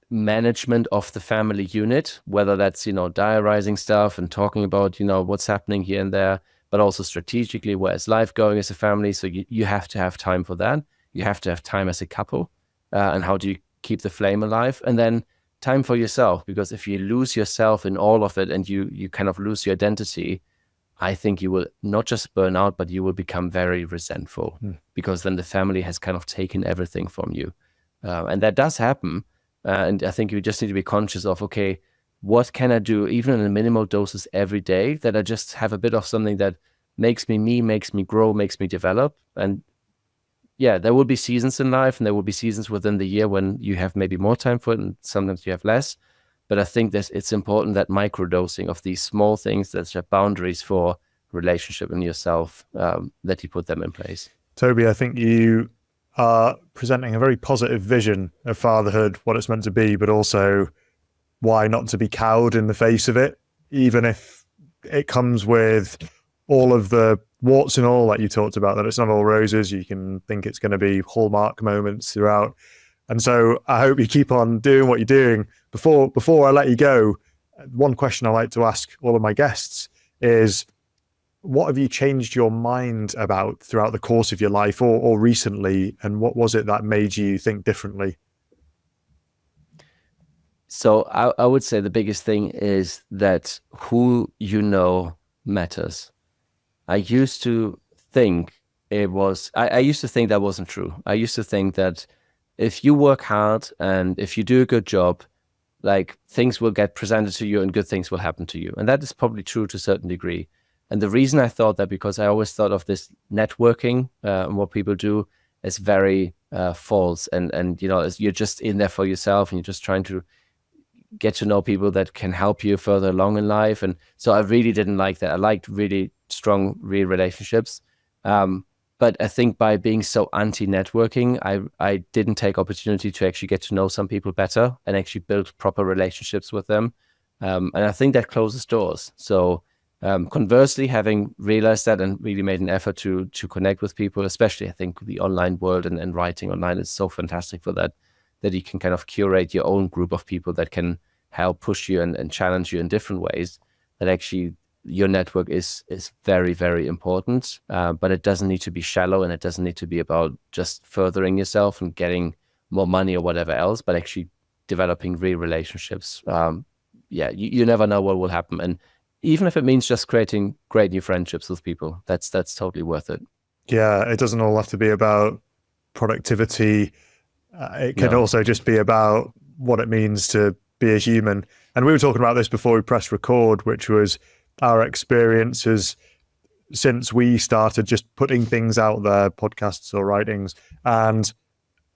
management of the family unit, whether that's, diarizing stuff and talking about, what's happening here and there, but also strategically, where's life going as a family? So you have to have time for that. You have to have time as a couple. And how do you keep the flame alive? And then time for yourself, because if you lose yourself in all of it and you kind of lose your identity, I think you will not just burn out, but you will become very resentful because then the family has kind of taken everything from you. And that does happen. And I think you just need to be conscious of, okay, what can I do, even in minimal doses every day, that I just have a bit of something that makes me, makes me grow, makes me develop. And yeah, there will be seasons in life, and there will be seasons within the year when you have maybe more time for it, and sometimes you have less. But I think that it's important that microdosing of these small things that have boundaries for relationship and yourself, that you put them in place. Tobi, I think you are presenting a very positive vision of fatherhood, what it's meant to be, but also why not to be cowed in the face of it, even if it comes with all of the warts and all that you talked about, that it's not all roses. You can think it's going to be hallmark moments throughout. And so I hope you keep on doing what you're doing. Before I let you go, one question I like to ask all of my guests is, what have you changed your mind about throughout the course of your life or recently? And what was it that made you think differently? So I would say the biggest thing is that who you know matters. I used to think I used to think that wasn't true. I used to think that if you work hard and if you do a good job, like, things will get presented to you and good things will happen to you. And that is probably true to a certain degree. And the reason I thought that, because I always thought of this networking and what people do as very false. And you're just in there for yourself and you're just trying to get to know people that can help you further along in life. And so I really didn't like that. I liked really strong, real relationships. But I think by being so anti-networking, I didn't take opportunity to actually get to know some people better and actually build proper relationships with them. And I think that closes doors. So conversely, having realized that and really made an effort to connect with people, especially I think the online world and writing online is so fantastic for that you can kind of curate your own group of people that can help push you and challenge you in different ways, that actually your network is very, very important, but it doesn't need to be shallow, and it doesn't need to be about just furthering yourself and getting more money or whatever else, but actually developing real relationships. You never know what will happen. And even if it means just creating great new friendships with people, that's totally worth it. Yeah, it doesn't all have to be about productivity. It can also just be about what it means to be a human. And we were talking about this before we pressed record, which was our experiences since we started just putting things out there, podcasts or writings, and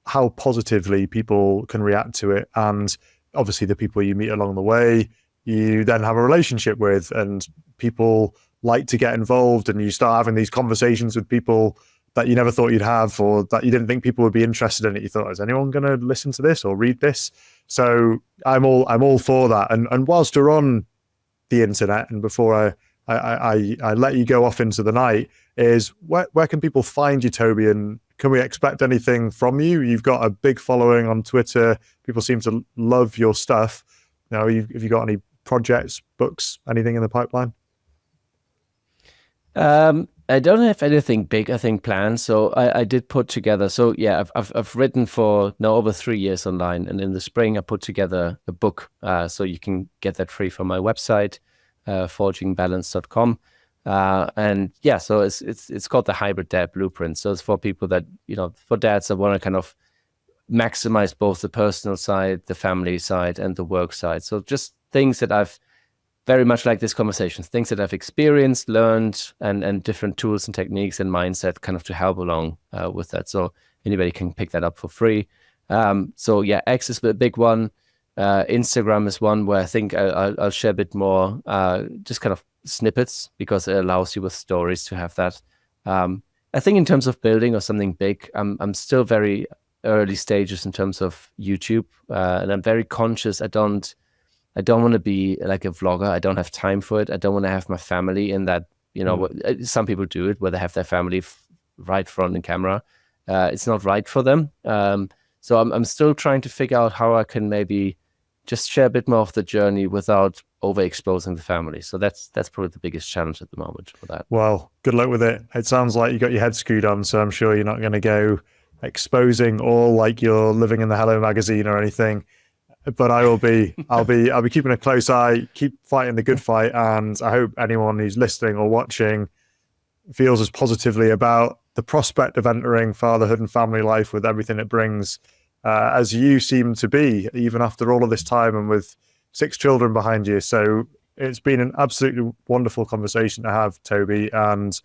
how positively people can react to it. And obviously the people you meet along the way, you then have a relationship with, and people like to get involved, and you start having these conversations with people that you never thought you'd have, or that you didn't think people would be interested in it. You thought, is anyone going to listen to this or read this? So I'm all for that. And whilst we're on the internet, and before I let you go off into the night, is where can people find you, Tobi, and can we expect anything from you? You've got a big following on Twitter. People seem to love your stuff. Now, have you got any projects, books, anything in the pipeline? I don't have anything big, I think, planned. So I did put together. So yeah, I've written for now over 3 years online, and in the spring I put together a book. So you can get that free from my website, forgingbalance.com. And yeah, so it's called the Hybrid Dad Blueprint. So it's for people that, for dads that want to kind of maximize both the personal side, the family side, and the work side. So just things that I've very much like this conversation, things that I've experienced, learned, and different tools and techniques and mindset kind of to help along with that. So anybody can pick that up for free. So yeah, X is a big one. Instagram is one where I think I'll share a bit more, just kind of snippets, because it allows you with stories to have that. I think in terms of building or something big, I'm still very early stages in terms of YouTube, and I'm very conscious. I I don't want to be like a vlogger. I don't have time for it. I don't want to have my family in that, some people do it where they have their family right front in camera. It's not right for them. So I'm still trying to figure out how I can maybe just share a bit more of the journey without overexposing the family. So that's probably the biggest challenge at the moment for that. Well, good luck with it. It sounds like you got your head screwed on, so I'm sure you're not going to go exposing all like you're living in the Hello magazine or anything. But I'll be keeping a close eye, keep fighting the good fight, and I hope anyone who's listening or watching feels as positively about the prospect of entering fatherhood and family life with everything it brings as you seem to be, even after all of this time and with 6 children behind you. So it's been an absolutely wonderful conversation to have, Tobi, and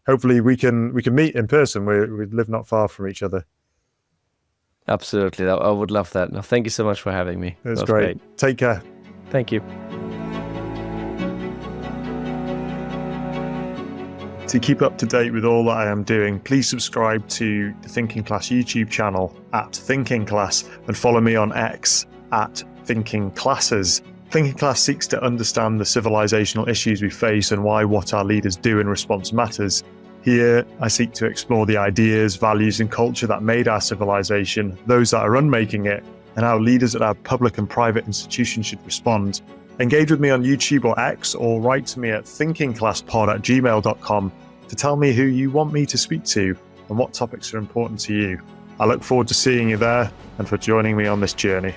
hopefully we can meet in person. We live not far from each other. Absolutely. I would love that. No, thank you so much for having me. It was great. Take care. Thank you. To keep up to date with all that I am doing, please subscribe to the Thinking Class YouTube channel at Thinking Class and follow me on X at Thinking Classes. Thinking Class seeks to understand the civilizational issues we face and why what our leaders do in response matters. Here, I seek to explore the ideas, values, and culture that made our civilization, those that are unmaking it, and how leaders at our public and private institutions should respond. Engage with me on YouTube or X, or write to me at thinkingclasspod@gmail.com to tell me who you want me to speak to and what topics are important to you. I look forward to seeing you there and for joining me on this journey.